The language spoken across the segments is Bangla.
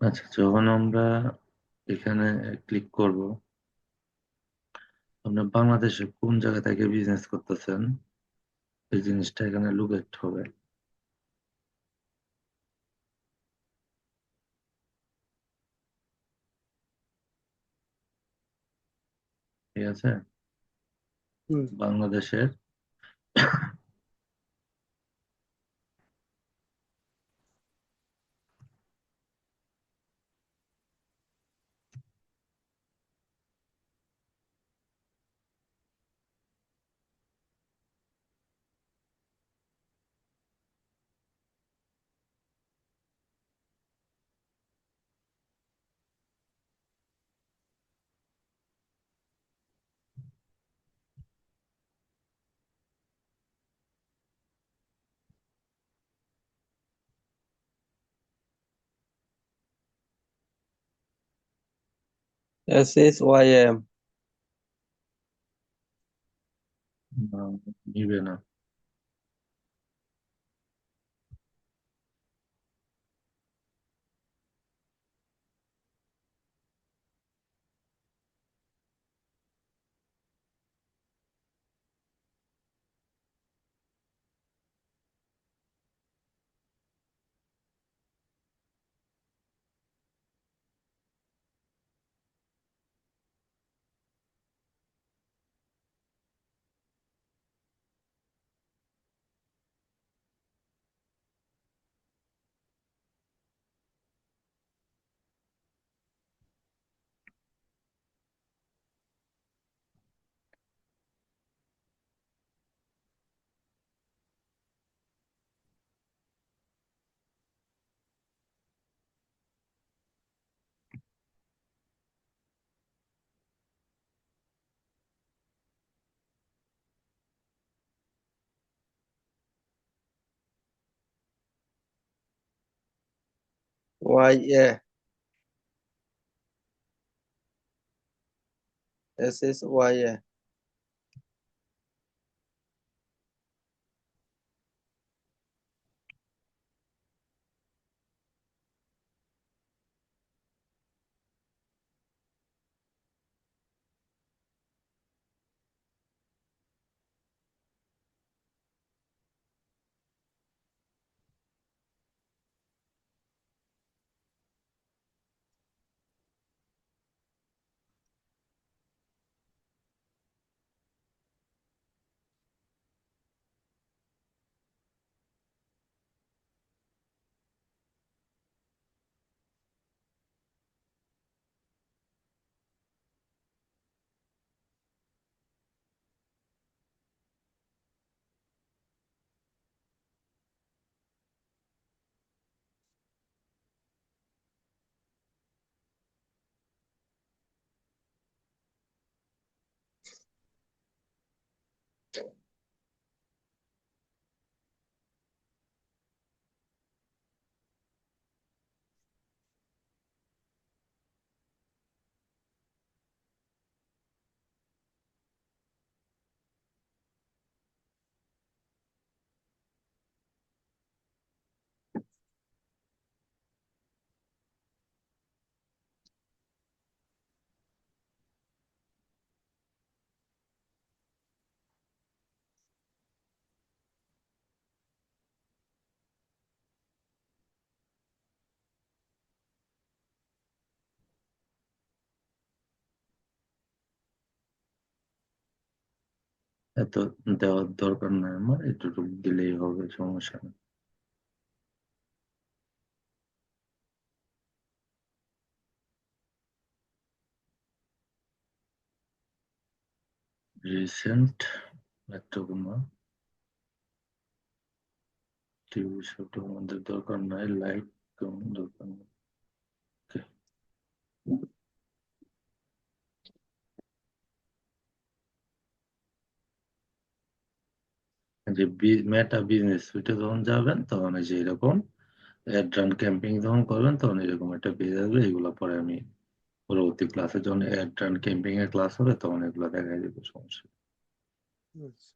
আচ্ছা, যখন আমরা এখানে ক্লিক করব, আপনার বাংলাদেশে কোন জায়গা থেকে বিজনেস করতেছেন এই জিনিসটা এখানে লোকেট হবে। ঠিক আছে, হুম। বাংলাদেশের SSYM। নিবে না। YA। SSYA। এত দেওয়ার দরকার নাই, আমার এটুকু দিলেই হবে, সমস্যা নেই। রিসেন্ট এতটুকু না, টিভি শোটা আমাদের দরকার নাই, লাইট দরকার নেই। Okay. যে মেটা বিজনেস সুইটে যখন যাবেন তখন এই যে এরকম অ্যাড রান ক্যাম্পিং যখন করবেন তখন এরকম একটা পেজ আসবে। এগুলো পরে আমি পরবর্তী ক্লাসে যখন অ্যাড রান ক্যাম্পিং এর ক্লাস হবে তখন এগুলো দেখাই দেবো, সমস্যা নেই। আচ্ছা।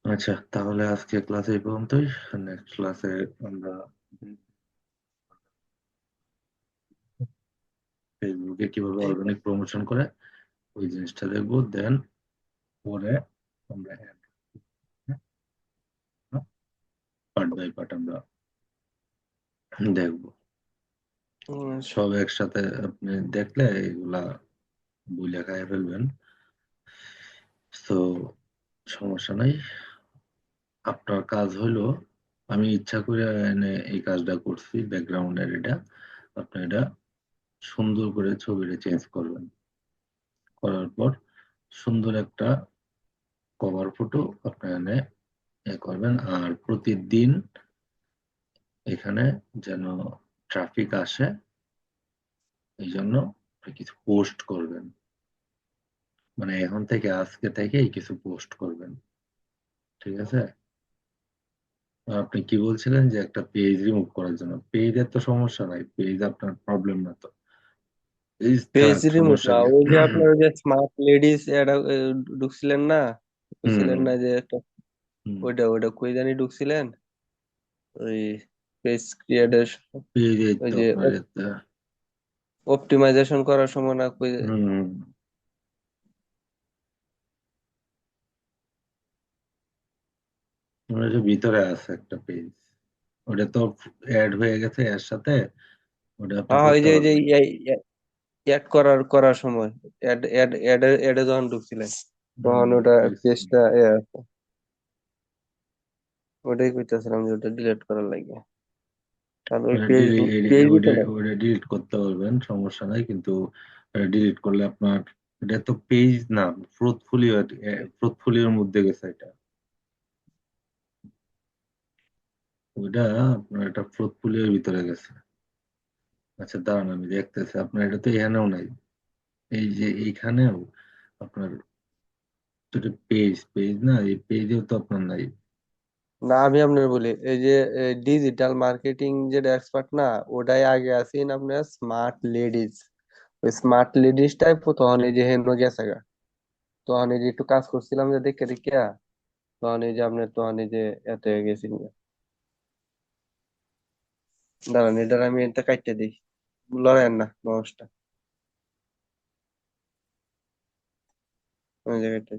আচ্ছা, তাহলে আজকে ক্লাস এই পর্যন্তই। নেক্সট ক্লাসে আমরা ফেসবুকে কিভাবে অর্গানিক প্রমোশন করে ওই জিনিসটা দেখবো। দেন পরে আমরা পার্ট বাই পার্ট আমরা দেখবো। সব একসাথে আপনি দেখলে এগুলা বই লেখায় ফেলবেন, তো সমস্যা নাই। আপনার কাজ হলো, আমি ইচ্ছা করে এনে এই কাজটা করছি, ব্যাকগ্রাউন্ডের এটা আপনি এটা সুন্দর করে ছবিটা চেঞ্জ করবেন, করার পর সুন্দর একটা কভার ফটো আপনি এনে করবেন। আর প্রতিদিন এখানে যেন ট্রাফিক আসে, এই জন্য কিছু পোস্ট করবেন, মানে এখন থেকে আজকে থেকেই কিছু পোস্ট করবেন, ঠিক আছে? আপনি কি বলছিলেন যে একটা পেজ রিমুভ করার জন্য? পেজের তো সমস্যা নাই, পেজ আপনার প্রবলেম না তো, পেজ পেজ থাক, রিমুভ সমস্যা না, কি? ওই যে আপনার ওই যে স্মার্ট লেডিস এড ঢুকছিলেন না, হুম ঢুকছিলেন না যে একটা, হুম। ওইটা কই জানি ঢুকছিলেন, ওই পেজ ক্রিয়েটর, পেজ এই ওই তো যে আপনার অপটিমাইজেশন করার সময় না কই, হুম, ওটা যে ভিতরে আছে একটা পেজ, ওটা তো অ্যাড হয়ে গেছে এর সাথে, ওটা আপনি হ্যাঁ ওই করতে যে পারবেন। অ্যাড করার সময়, অ্যাডে যখন ঢুকছিলেন তখন ওটা পেজ পেজটা ওটাই কইতেছিলাম যে ওটা ডিলিট করার লাগে, তাহলে ওই ওটা পেজই তো নাই। ওটা ডিলিট করতে পারবেন, সমস্যা নাই, কিন্তু ডিলিট করলে আপনার, এটা তো পেজ না, পোর্টফোলিও, পোর্টফোলিওর মধ্যে গেছে এটা, ওইটা আপনার একটা পোর্টফোলিওর ভিতরে গেছে। আচ্ছা দাঁড়ান, আমি দেখতেছি, আপনার এটা তো এখানেও নাই, এই যে এইখানেও আপনার পেজ পেজ না, এই পেজেও তো আপনার নাই। না আমি আপনার বলি, এই যে ডিজিটাল মার্কেটিং যেটা এক্সপার্ট না, ওটাই আগে আছেন আপনার স্মার্ট লেডিস, ওই স্মার্ট লেডিসটাই তখন এই যে হেন গেছে গা, তখন এই যে একটু কাজ করছিলাম যে দেখে দেখিয়া, তখন এই যে আপনার তখন এই যে এত হয়ে গেছি। দাঁড়ান এটার আমি এটা কাটতে দিই, লড়াইয়ের না মানুষটা, ওই জায়গাটা